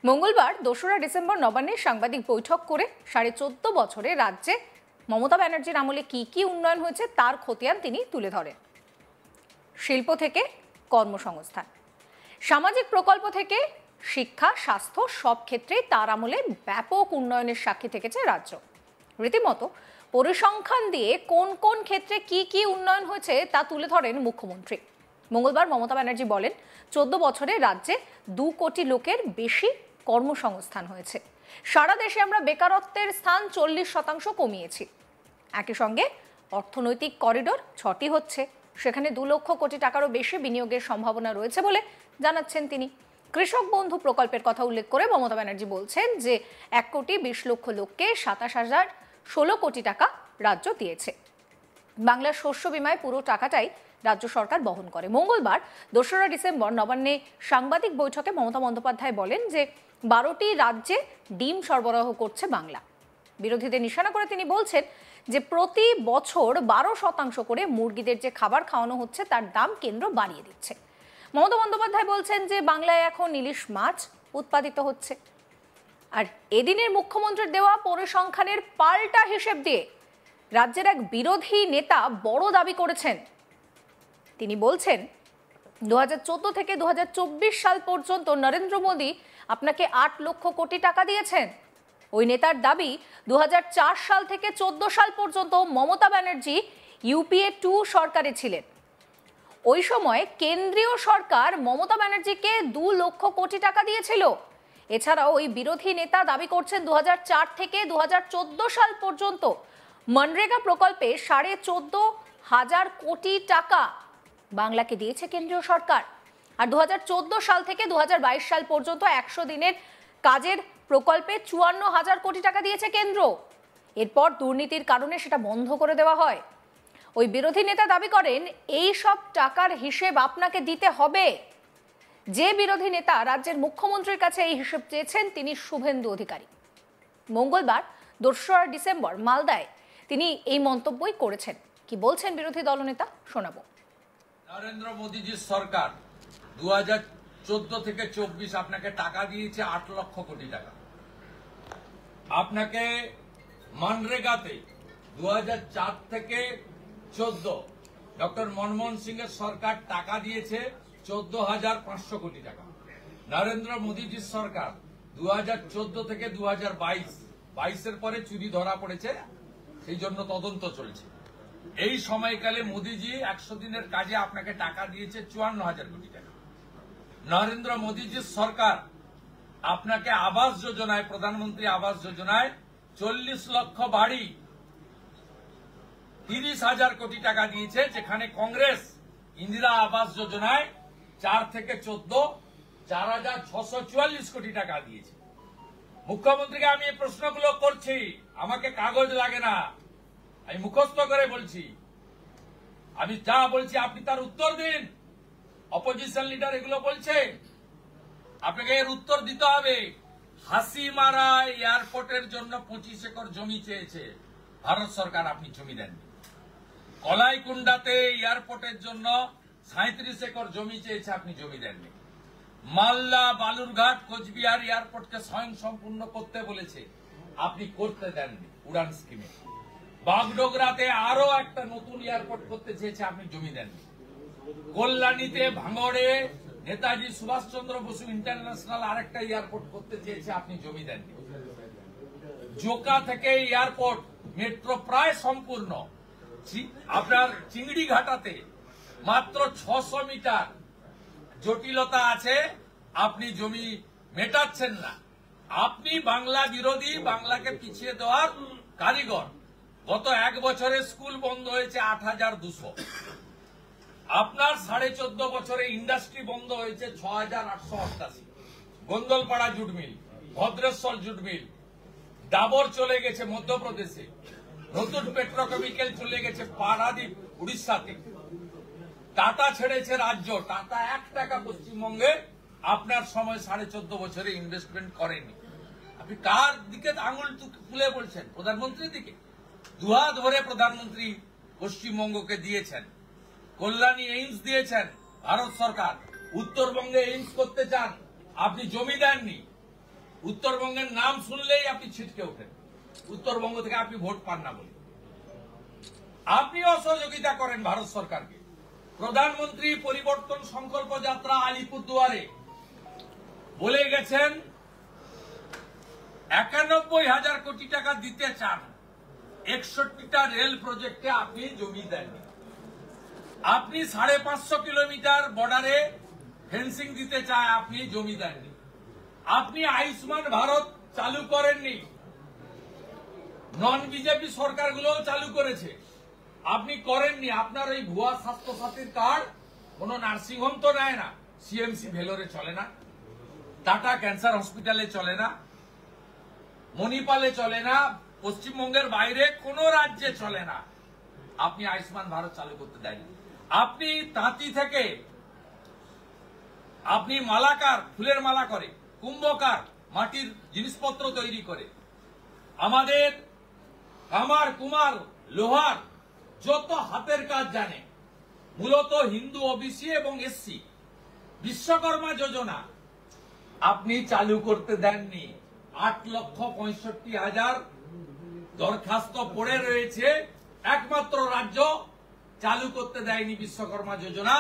মঙ্গলবার ২রা ডিসেম্বর নবান্নে সাংবাদিক বৈঠক করে ১৪.৫ বছরে রাজ্যে মমতা ব্যানার্জির আমলে কি কি উন্নয়ন হয়েছে তার খতিয়ান তিনি তুলে ধরেন। শিল্প থেকে কর্মসংস্থান, সামাজিক প্রকল্প থেকে শিক্ষা, স্বাস্থ্য সব ক্ষেত্রেই তার আমলে ব্যাপক উন্নয়নের সাক্ষী থেকেছে রাজ্য। রীতিমতো পরিসংখ্যান দিয়ে কোন কোন ক্ষেত্রে কি কি উন্নয়ন হয়েছে তা তুলে ধরেন মুখ্যমন্ত্রী। মঙ্গলবার মমতা ব্যানার্জি বলেন, ১৪ বছরে রাজ্যে ২ কোটি লোকের বেশি কর্মসংস্থান হয়েছে। সারা দেশে আমরা বেকারত্বের স্থান ৪০% কমিয়েছি। একই সঙ্গে অর্থনৈতিক করিডোর ৬টি হচ্ছে, সেখানে ২ লক্ষ কোটি টাকারও বেশি বিনিয়োগের সম্ভাবনা রয়েছে বলে জানাচ্ছেন তিনি। কৃষক বন্ধু প্রকল্পের কথা উল্লেখ করে মমতা ব্যানার্জি বলছেন যে ১,২০,০০,০০০ লোককে ২৭,০১৬ কোটি টাকা রাজ্য দিয়েছে। বাংলার শস্য বিমায় পুরো টাকাটাই রাজ্য সরকার বহন করে। মঙ্গলবার ২রা ডিসেম্বর নবান্নে সাংবাদিক বৈঠকে মমতা বন্দ্যোপাধ্যায় বলেন যে ১২টি রাজ্যে ডিম সরবরাহ করছে বাংলা। বিরোধীদের নিশানা করে তিনি বলছেন যে প্রতি বছর ১২% করে মুরগিদের যে খাবার খাওয়ানো হচ্ছে তার দাম কেন্দ্র বাড়িয়ে দিচ্ছে। মমতা বন্দ্যোপাধ্যায় বলছেন যে বাংলায় এখন ইলিশ মাছ উৎপাদিত হচ্ছে। আর এদিনের মুখ্যমন্ত্রীর দেওয়া পরিসংখ্যানের পাল্টা হিসেব দিয়ে রাজ্যের এক বিরোধী নেতা বড় দাবি করেছেন। তিনি বলছেন, ২০১৪ থেকে ২০২৪ সাল পর্যন্ত নরেন্দ্র মোদী আপনাকে ৮ লক্ষ কোটি টাকা দিয়েছেন। ওই নেতার দাবি ২০০৪ সাল থেকে ১৪ সাল পর্যন্ত মমতা ব্যানার্জি ইউপিএ 2 সরকারে ছিলেন। ওই সময় কেন্দ্রীয় সরকার মমতা ব্যানার্জিকে ২ লক্ষ কোটি টাকা দিয়েছিল। এছাড়াও ওই বিরোধী নেতা দাবি করছেন ২০০৪ থেকে ২০১৪ সাল পর্যন্ত মনরেগা প্রকল্পে ১৪,৫০০ কোটি টাকা বাংলাকে দিয়েছে কেন্দ্রীয় সরকার। আর ২০১৪ সাল থেকে ২০২২ সাল পর্যন্ত ১০০ দিনের কাজের প্রকল্পে ৫৪,০০০ কোটি টাকা দিয়েছে কেন্দ্র। এরপর দুর্নীতির কারণে সেটা বন্ধ করে দেওয়া হয়। ওই বিরোধী নেতা দাবি করেন এই সব টাকার হিসেব আপনাকে দিতে হবে। যে বিরোধী নেতা রাজ্যের মুখ্যমন্ত্রীর কাছে এই হিসেব চেয়েছেন তিনি শুভেন্দু অধিকারী। মঙ্গলবার ২রা ডিসেম্বর মালদায় তিনি এই মন্তব্যই করেছেন। কি বলছেন বিরোধী দলনেতা শোনাবো। নরেন্দ্র মোদীজির সরকার ২০১৪ থেকে ২৪ আপনাকে টাকা দিয়েছে ৮ লক্ষ কোটি টাকা। আপনাকে মনরেগাতে ২০০৪ থেকে ১৪ ডক্টর মনমোহন সিং এর সরকার টাকা দিয়েছে ১৪,৫০০ কোটি টাকা। নরেন্দ্র মোদীজির সরকার ২০১৪ থেকে ২০২২ পরে চুরি ধরা পড়েছে, সেই জন্য তদন্ত চলছে। এই সময়কালে মোদীজি ১০০ দিনের কাজে আপনাকে টাকা দিয়েছে ৫৪,০০০ কোটি টাকা। নরেন্দ্র মোদীজির সরকার আপনাকে আবাস যোজনায়, প্রধানমন্ত্রী আবাস যোজনায় ৪০ লক্ষ বাড়ি ৩০,০০০ কোটি টাকা দিয়েছে, যেখানে কংগ্রেস ইন্দিরা আবাস যোজনায় ৪ থেকে ১৪ ৪,৬৪৪ কোটি টাকা দিয়েছে। মুখ্যমন্ত্রীকে আমি এই প্রশ্নগুলো করছি, আমাকে কাগজ লাগে না, আমি মুখস্থ করে বলছি। আমি যা বলছি আপনি তার উত্তর দিন। অপোজিশন লিডার এগুলো বলছে, আপনাকে এর উত্তর দিতে হবে। হাসিমারা এয়ারপোর্টের জন্য ২৫ একর জমি চেয়েছে ভারত সরকার, আপনি জমি দেননি। কলাইকুণ্ডাতে এয়ারপোর্টের জন্য ৩৭ একর জমি চেয়েছে, আপনি জমি দেননি। মালদা, বালুরঘাট, কোচবিহার এয়ারপোর্টকে স্বয়ং সম্পূর্ণ করতে বলেছে, আপনি করতে দেননি উড়ান স্কিমে। বাগডোগরাতে আরো একটা নতুন এয়ারপোর্ট করতে চেয়েছে, আপনি জমি দেননি। কল্যাণীতে, ভাঙড়ে নেতাজি সুভাষচন্দ্র বসু ইন্টারন্যাশনাল আরেকটা এয়ারপোর্ট করতে চেয়েছে, আপনি জমি দেননি। জোকা থেকে এয়ারপোর্ট মেট্রো প্রায় সম্পূর্ণ। আপনার চিংড়িঘাটাতে মাত্র ৬০০ মিটার জটিলতা আছে, আপনি জমি মেটাচ্ছেন না। আপনি বাংলা বিরোধী, বাংলাকে পিছিয়ে দেওয়ার কারিগর। গত ১ বছরে স্কুল বন্ধ হয়েছে ৮,২০০। আপনার ১৪.৫ বছরে ইন্ডাস্ট্রি বন্ধ হয়েছে ৬,৮৮৮। Gondalpara jute mill, Bhadreswar jute mill, Dabur চলে গেছে মধ্যপ্রদেশে, নতুন পেট্রোকেমিক্যাল চলে গেছে পারাদ্বীপ উড়িষ্যাতে। টাটা ছেড়েছে রাজ্য, টাটা ১ টাকা পশ্চিমবঙ্গে আপনার সময় ১৪.৫ বছরে ইনভেস্টমেন্ট করেনি। আপনি কার দিকে আঙুল তুলে বলছেন? প্রধানমন্ত্রীর দিকে। দুহাত ভরে প্রধানমন্ত্রী পশ্চিমবঙ্গকে দিয়েছেন। কল্যাণী এইমস দিয়েছেন ভারত সরকার, উত্তরবঙ্গে এইমস করতে চান, আপনি জমি দেননি। উত্তরবঙ্গের নাম শুনলেই আপনি ছিটকে ওঠেন, উত্তরবঙ্গ থেকে আপনি ভোট পান না বলে। আপনি অসহযোগিতা করেন ভারত সরকারকে। প্রধানমন্ত্রী পরিবর্তন সংকল্প যাত্রা আলিপুরদুয়ারে বলে গেছেন ৯১,০০০ কোটি টাকা দিতে চান, ৬১টা রেল প্রজেক্টে আপনি জমি দেননি। আপনি ৫৫০ কিলোমিটার বর্ডারে ফেন্সিং দিতে চায়, আপনি জমি দেননি। আপনি আয়ুষ্মান ভারত চালু করেননি, নন বিজেপি সরকারগুলো চালু করেছে, আপনি করেননি। আপনার ওই ভুয়া স্বাস্থ্য সাথীর কার্ড কোন নার্সিংহোম তো নেয় না, সিএমসি ভেলোরে চলে না, টাটা ক্যান্সার হসপিটালে চলে না, মণিপালে চলে না, পশ্চিমবঙ্গের বাইরে কোন রাজ্যে চলে না। আপনি আয়ুষ্মান ভারত চালু করতে দেননি। আপনি তাঁতি থেকে আপনি মালাকার, ফুলের মালা করে, কুম্ভকার, মাটির জিনিসপত্র তৈরি করে, আমাদের কামার কুমার লোহার যত হাতের কাজ জানে, মূলত হিন্দু, ওবিসি এবং এসসি, বিশ্বকর্মা যোজনা আপনি চালু করতে দেননি। ৮,৬৫,০০০ দরখাস্ত পড়ে রয়েছে, একমাত্র রাজ্য চালু করতে দেয়নি বিশ্বকর্মা যোজনা।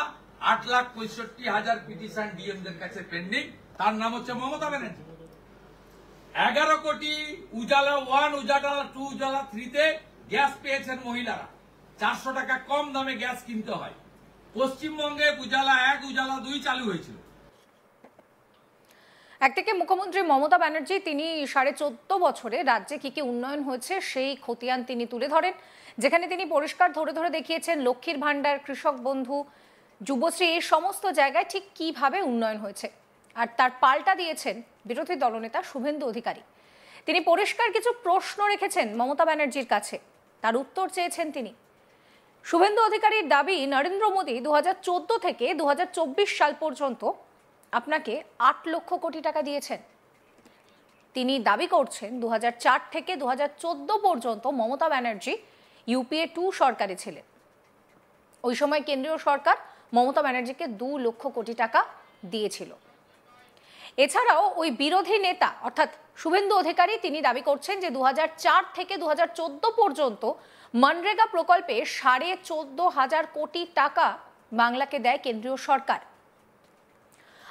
৮,৬৫,০০০ পিটিশন ডিএমদের কাছে পেন্ডিং, তার নাম হচ্ছে মমতা ব্যানার্জি। ১১ কোটি উজালা 1, উজালা 2, উজালা 3-তে গ্যাস পেয়েছেন মহিলারা, ৪০০ টাকা কম দামে গ্যাস কিনতে হয়। পশ্চিমবঙ্গে উজালা 1, উজালা 2 চালু হয়েছিল। একদিকে মুখ্যমন্ত্রী মমতা ব্যানার্জি তিনি 14.5 বছরে রাজ্যে কি কি উন্নয়ন হয়েছে সেই খতিয়ান তিনি তুলে ধরেন, যেখানে তিনি পরিষ্কার ধরে ধরে দেখিয়েছেন লক্ষ্মীর ভান্ডার, কৃষক বন্ধু, যুবশ্রী, এই সমস্ত জায়গায় ঠিক কিভাবে উন্নয়ন হয়েছে। আর তার পাল্টা দিয়েছেন বিরোধী দলনেতা শুভেন্দু অধিকারী। তিনি পরিষ্কার কিছু প্রশ্ন রেখেছেন মমতা ব্যানার্জির কাছে, তার উত্তর চেয়েছেন তিনি। শুভেন্দু অধিকারীর দাবি, নরেন্দ্র মোদী 2014 থেকে 2024 সাল পর্যন্ত আপনাকে ৮ লক্ষ কোটি টাকা দিয়েছেন। তিনি দাবি করছেন 2004 থেকে 2014 পর্যন্ত মমতা ব্যানার্জি ইউপিএ 2 সরকারে ছিলেন। ওই সময় কেন্দ্রীয় সরকার মমতা ব্যানার্জিকে 2 লক্ষ কোটি টাকা দিয়েছিল। এছাড়াও ওই বিরোধী নেতা অর্থাৎ শুভেন্দু অধিকারী তিনি দাবি করছেন যে 2004 থেকে 2014 পর্যন্ত মনরেগা প্রকল্পে 14,500 কোটি টাকা বাংলাকে দেয় কেন্দ্রীয় সরকার।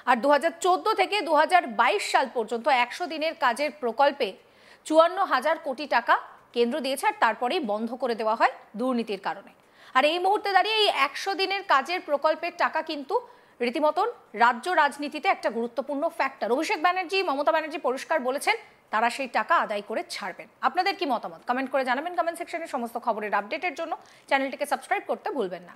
আর 2014 থেকে 2022 সাল পর্যন্ত 100 দিনের কাজের প্রকল্পে 54,000 কোটি টাকা কেন্দ্র দিয়েছে, আর তারপরেই বন্ধ করে দেওয়া হয় দুর্নীতির কারণে। আর এই মুহূর্তে দাঁড়িয়ে এই 100 দিনের কাজের প্রকল্পের টাকা কিন্তু রীতিমতন রাজ্য রাজনীতিতে একটা গুরুত্বপূর্ণ ফ্যাক্টর। অভিষেক ব্যানার্জি, মমতা ব্যানার্জি পরিষ্কার বলেছেন তারা সেই টাকা আদায় করে ছাড়বেন। আপনাদের কি মতামত কমেন্ট করে জানাবেন কমেন্ট সেকশনে। সমস্ত খবরের আপডেটের জন্য চ্যানেলটিকে সাবস্ক্রাইব করতে ভুলবেন না।